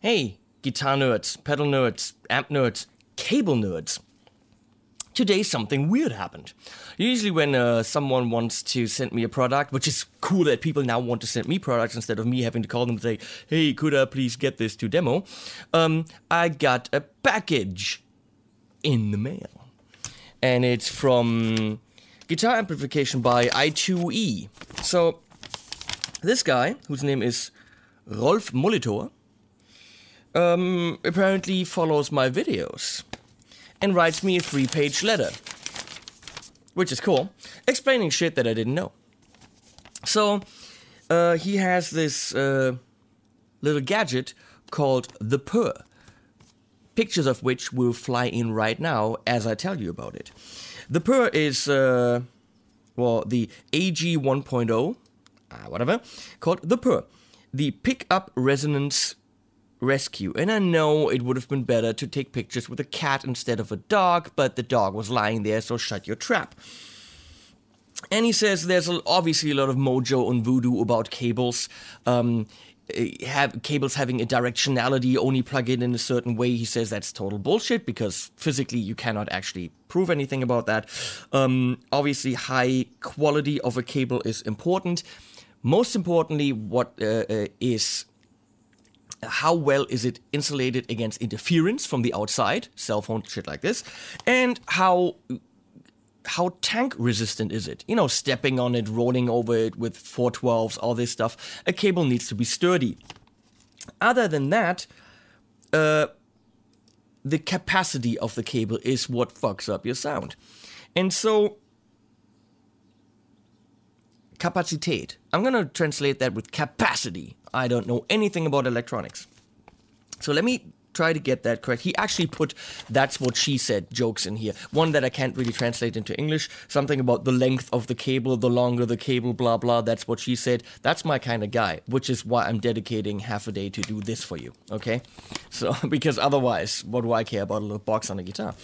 Hey, guitar nerds, pedal nerds, amp nerds, cable nerds. Today something weird happened. Usually when someone wants to send me a product, which is cool that people now want to send me products instead of me having to call them and say, hey, could I please get this to demo? I got a package in the mail. And it's from Guitar Amplification by i2e. So, this guy, whose name is Rolf Molitor, apparently follows my videos and writes me a 3-page letter, which is cool, explaining shit that I didn't know. So, he has this little gadget called the Purr, pictures of which will fly in right now as I tell you about it. The Purr is, well, the AG 1.0, whatever, called the Purr, the Pickup Resonance Rescue. And I know it would have been better to take pictures with a cat instead of a dog, but the dog was lying there, so shut your trap. And he says there's obviously a lot of mojo and voodoo about cables. Cables having a directionality, only plug it in a certain way. He says that's total bullshit because physically you cannot actually prove anything about that. Obviously, high quality of a cable is important. Most importantly, what is how well is it insulated against interference from the outside, cell phone shit like this, and how tank resistant is it? You know, stepping on it, rolling over it with 412s, all this stuff. A cable needs to be sturdy. Other than that, the capacity of the cable is what fucks up your sound. And so, Kapazität. I'm gonna translate that with capacity. I don't know anything about electronics. So let me try to get that correct. He actually put "that's what she said" jokes in here. One that I can't really translate into English. Something about the length of the cable, the longer the cable, blah blah, that's what she said. That's my kind of guy, which is why I'm dedicating half a day to do this for you, okay? So, because otherwise, what do I care about a little box on a guitar?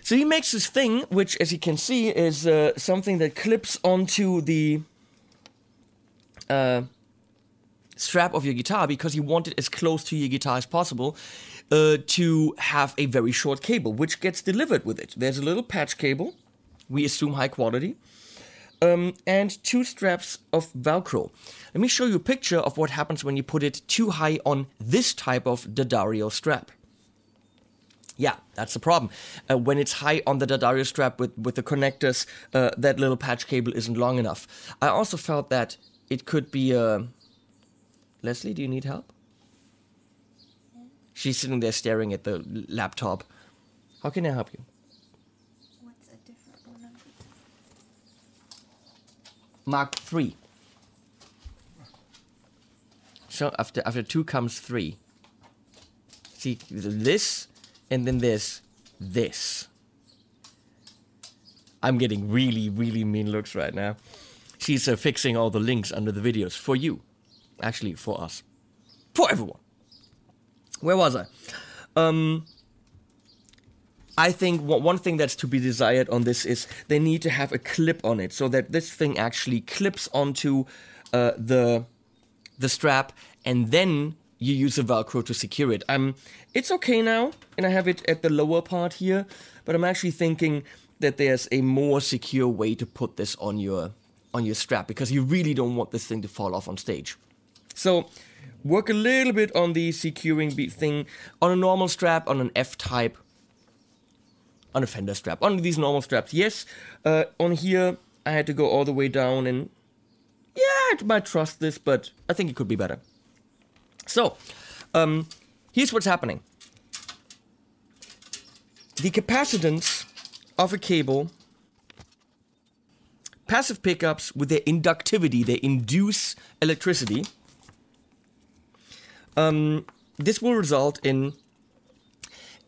So he makes this thing, which as you can see is something that clips onto the strap of your guitar because you want it as close to your guitar as possible to have a very short cable, which gets delivered with it. There's a little patch cable, we assume high quality, and 2 straps of Velcro. Let me show you a picture of what happens when you put it too high on this type of D'Addario strap. Yeah, that's the problem. When it's high on the D'Addario strap with the connectors, that little patch cable isn't long enough. I also felt that it could be Leslie, do you need help? Yeah. She's sitting there staring at the laptop. How can I help you? What's a different one? Mark 3. So after 2 comes 3. See, this, and then this. I'm getting really, really mean looks right now. She's fixing all the links under the videos for you. Actually, for us. For everyone. Where was I? I think one thing that's to be desired on this is they need to have a clip on it so that this thing actually clips onto the strap and then you use a Velcro to secure it. It's okay now, and I have it at the lower part here, but I'm actually thinking that there's a more secure way to put this on your strap because you really don't want this thing to fall off on stage. So, work a little bit on the securing thing on a normal strap, on an F-type, on a Fender strap, on these normal straps. Yes, on here I had to go all the way down and yeah, I might trust this, but I think it could be better. So, here's what's happening. The capacitance of a cable, passive pickups with their inductivity, they induce electricity. This will result in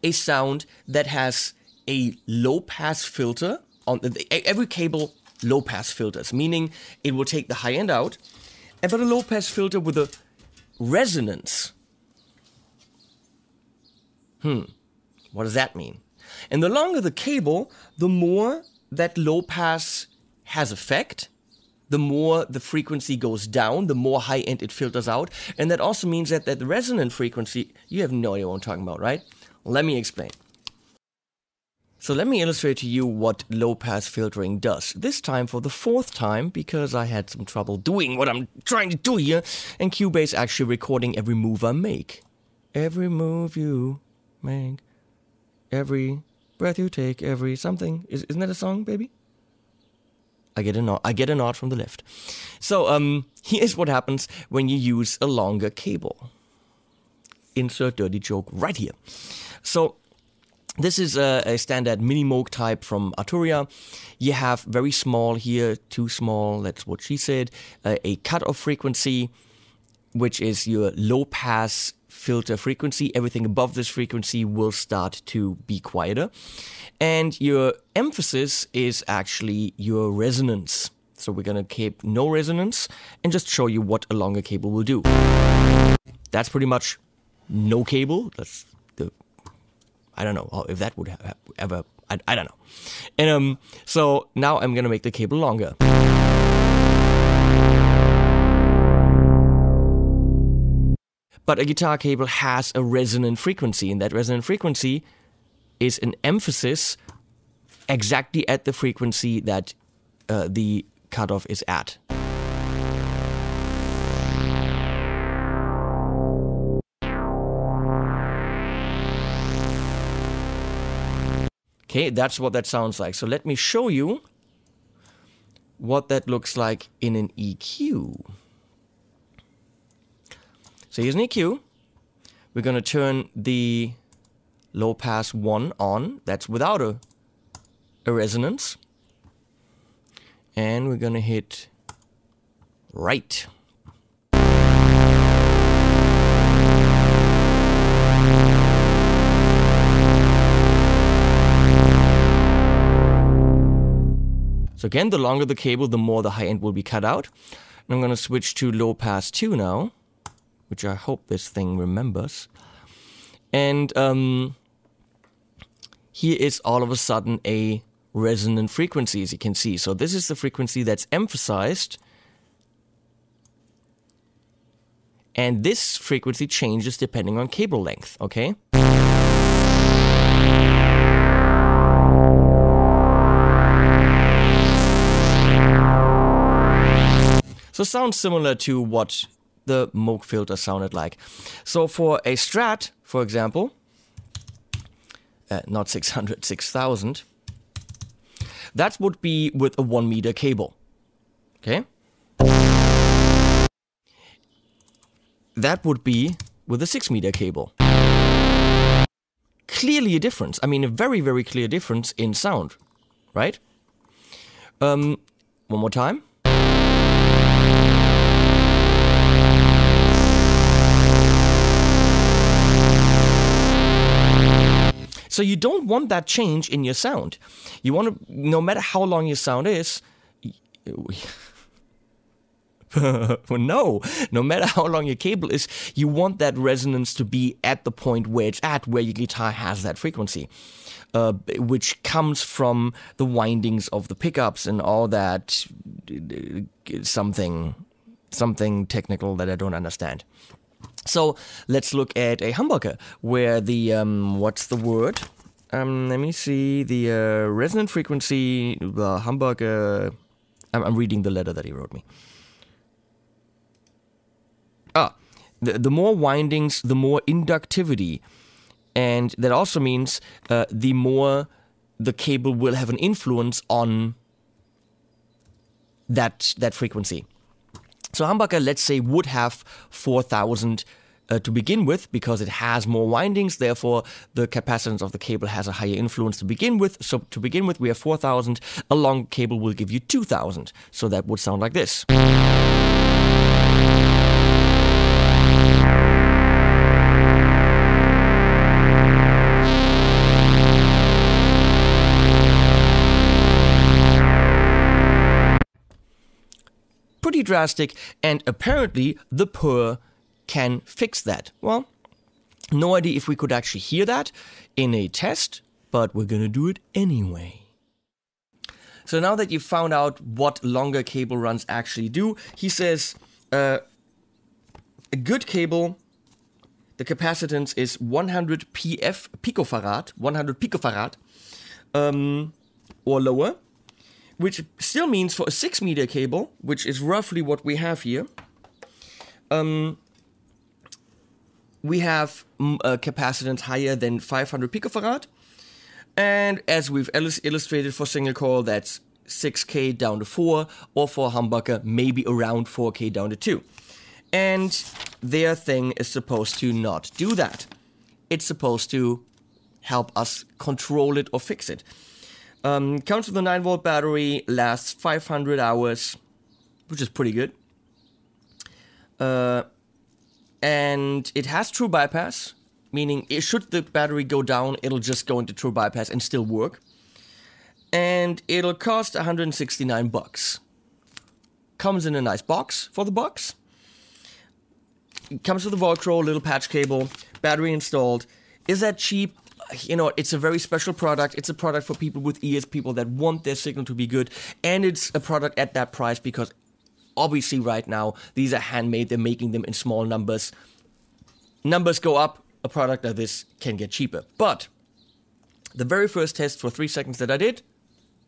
a sound that has a low-pass filter on every cable. Low-pass filters, meaning it will take the high end out, but a low-pass filter with a resonance. What does that mean? And the longer the cable, the more that low-pass has effect, the more the frequency goes down, the more high end it filters out. And that also means that the resonant frequency, you have no idea what I'm talking about, right? Let me explain. So let me illustrate to you what low-pass filtering does. This time for the 4th time, because I had some trouble doing what I'm trying to do here, and Cubase actually recording every move I make. Every move you make, every breath you take, every something. Isn't that a song, baby? I get a nod from the left. So here's what happens when you use a longer cable. Insert dirty joke right here. So this is a standard mini Moog type from i2e. You have very small here, too small, that's what she said, a cutoff frequency, which is your low pass filter frequency. Everything above this frequency will start to be quieter. And your emphasis is actually your resonance. So we're gonna keep no resonance and just show you what a longer cable will do. That's pretty much no cable. That's the, I don't know if that would have ever, I don't know. And so now I'm gonna make the cable longer. But a guitar cable has a resonant frequency, and that resonant frequency is an emphasis exactly at the frequency that the cutoff is at. Okay, that's what that sounds like. So let me show you what that looks like in an EQ. So here's an EQ. We're going to turn the low pass 1 on. That's without a resonance. And we're going to hit right. So again, the longer the cable, the more the high end will be cut out. And I'm going to switch to low pass 2 now, which I hope this thing remembers. And here is all of a sudden a resonant frequency, as you can see. So this is the frequency that's emphasized. And this frequency changes depending on cable length, okay? So it sounds similar to what the Moog filter sounded like. So for a Strat, for example, not 600, 6000, that would be with a 1 meter cable, okay? That would be with a 6 meter cable. Clearly a difference. I mean, a very, very clear difference in sound, right? One more time. So you don't want that change in your sound. You want to, no matter how long your sound is, no matter how long your cable is, you want that resonance to be at the point where it's at, where your guitar has that frequency, which comes from the windings of the pickups and all that, something technical that I don't understand. So let's look at a humbucker where the, what's the word? Let me see, the resonant frequency, the humbucker, I'm reading the letter that he wrote me. The more windings, the more inductivity. And that also means the more the cable will have an influence on that frequency. So humbucker, let's say, would have 4000 to begin with because it has more windings. Therefore, the capacitance of the cable has a higher influence to begin with. So to begin with, we have 4000. A long cable will give you 2000. So that would sound like this. Pretty drastic, and apparently the Purr can fix that. Well, no idea if we could actually hear that in a test, but we're gonna do it anyway. So now that you found out what longer cable runs actually do, he says a good cable, the capacitance is 100 picofarad, 100 picofarad, or lower, which still means for a 6 meter cable, which is roughly what we have here, we have a capacitance higher than 500 picofarad. And as we've illustrated for single coil, that's 6K down to 4, or for humbucker, maybe around 4K down to 2. And their thing is supposed to not do that. It's supposed to help us control it or fix it. Comes with a 9-volt battery, lasts 500 hours, which is pretty good. And it has true bypass, meaning should the battery go down, it'll just go into true bypass and still work. And it'll cost 169 bucks. Comes in a nice box for the box. It comes with a Velcro, little patch cable, battery installed. Is that cheap? You know, it's a very special product. It's a product for people with ears, people that want their signal to be good. And it's a product at that price because obviously right now, these are handmade. They're making them in small numbers. Numbers go up. A product like this can get cheaper. But the very first test for 3 seconds that I did,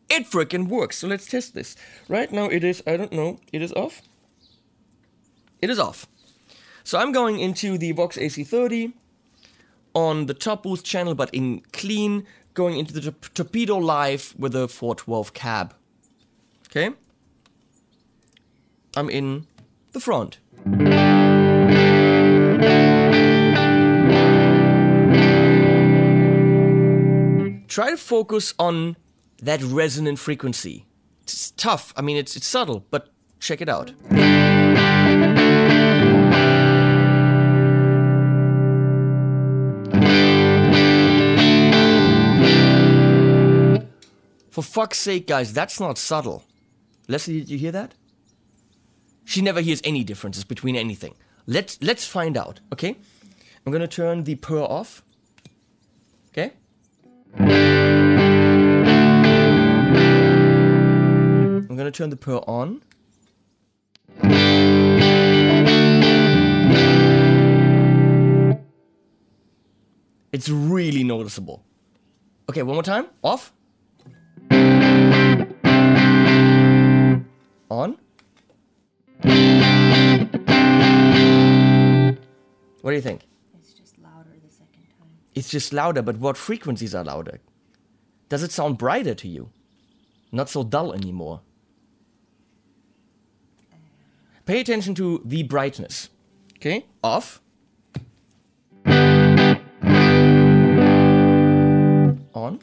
it freaking works. So let's test this. Right now it is, I don't know, it is off. It is off. So I'm going into the Vox AC30 on the top boost channel, but in clean, going into the Torpedo live with a 412 cab. Okay? I'm in the front. Try to focus on that resonant frequency. It's tough. I mean, it's subtle, but check it out. For fuck's sake, guys, that's not subtle. Leslie, did you hear that? She never hears any differences between anything. Let's find out, okay? I'm gonna turn the Purr off. Okay? I'm gonna turn the Purr on. It's really noticeable. Okay, one more time. Off. On. What do you think? It's just louder the second time. It's just louder, but what frequencies are louder? Does it sound brighter to you? Not so dull anymore. Pay attention to the brightness. Okay, off. On.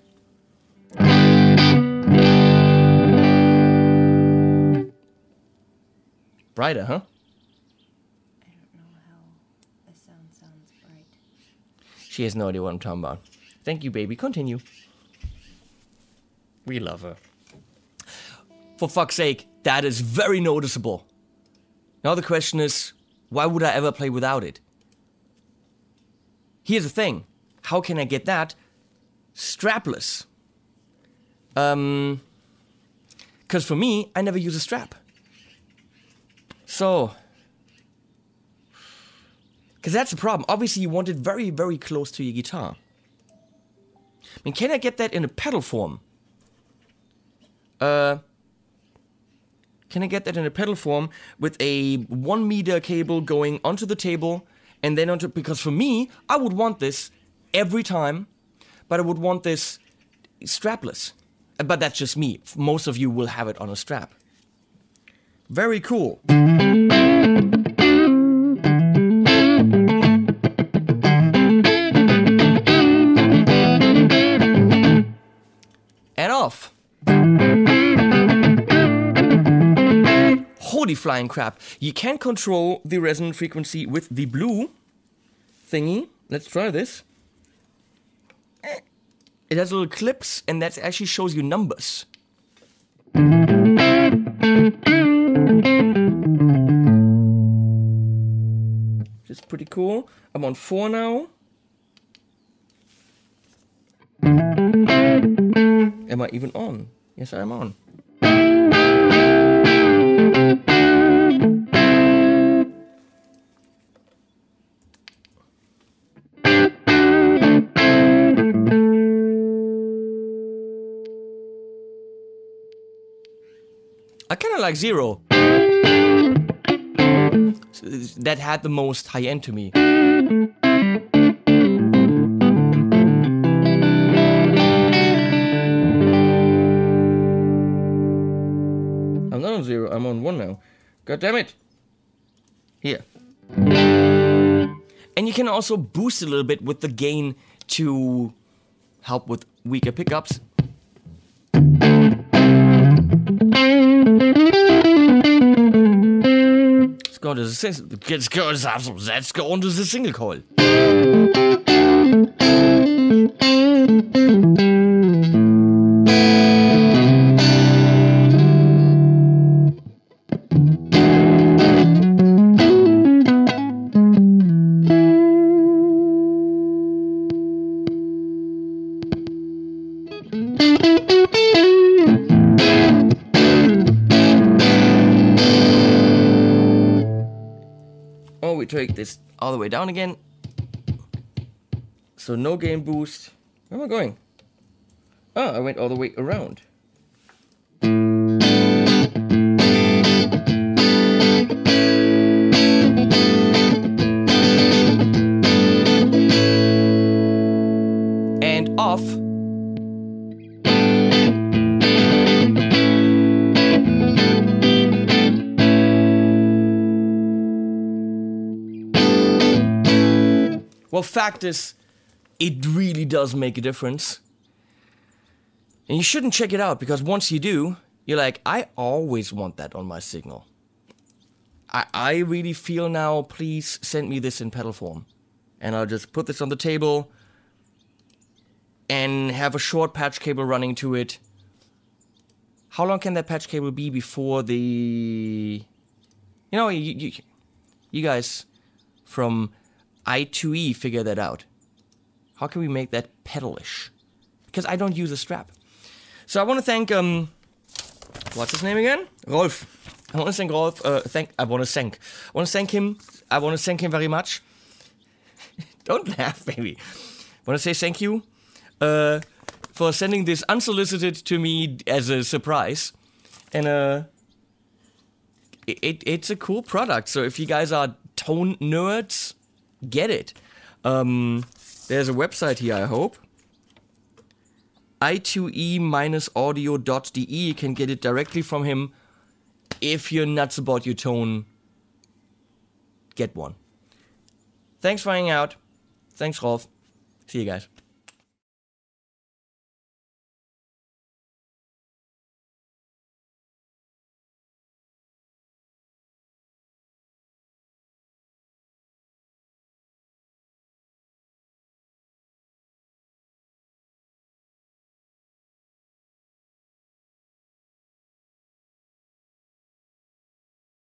Brighter, huh? I don't know how a sound sounds bright. She has no idea what I'm talking about. Thank you, baby. Continue. We love her. For fuck's sake, that is very noticeable. Now the question is, why would I ever play without it? Here's the thing. How can I get that strapless? Because for me, I never use a strap. So, because that's the problem. Obviously, you want it very, very close to your guitar. I mean, can I get that in a pedal form? Can I get that in a pedal form with a 1 meter cable going onto the table and then onto, because for me, I would want this every time, but I would want this strapless. But that's just me. Most of you will have it on a strap. Very cool. And off. Holy flying crap. You can control the resonant frequency with the blue thingy. Let's try this. It has little clips, and that actually shows you numbers. Which is pretty cool. I'm on 4 now. Am I even on? Yes, I am on. like 0. So that had the most high end to me. I'm not on 0, I'm on 1 now. God damn it. Here. And you can also boost a little bit with the gain to help with weaker pickups. Let's go into the single coil. Oh, we take this all the way down again. So no gain boost. Where am I going? Oh, I went all the way around. And off. Well, fact is, it really does make a difference. And you shouldn't check it out, because once you do, you're like, I always want that on my signal. I really feel now, please send me this in pedal form. And I'll just put this on the table and have a short patch cable running to it. How long can that patch cable be before the... You know, you guys from i2e figure that out. How can we make that pedalish? Because I don't use a strap. So I want to thank what's his name again? Rolf. I want to thank Rolf. I want to thank him. I want to thank him very much. Don't laugh, baby. I want to say thank you for sending this unsolicited to me as a surprise, and it's a cool product. So if you guys are tone nerds, get it. There's a website here, I hope. i2e-audio.de. You can get it directly from him. If you're nuts about your tone, get one. Thanks for hanging out. Thanks, Rolf. See you guys.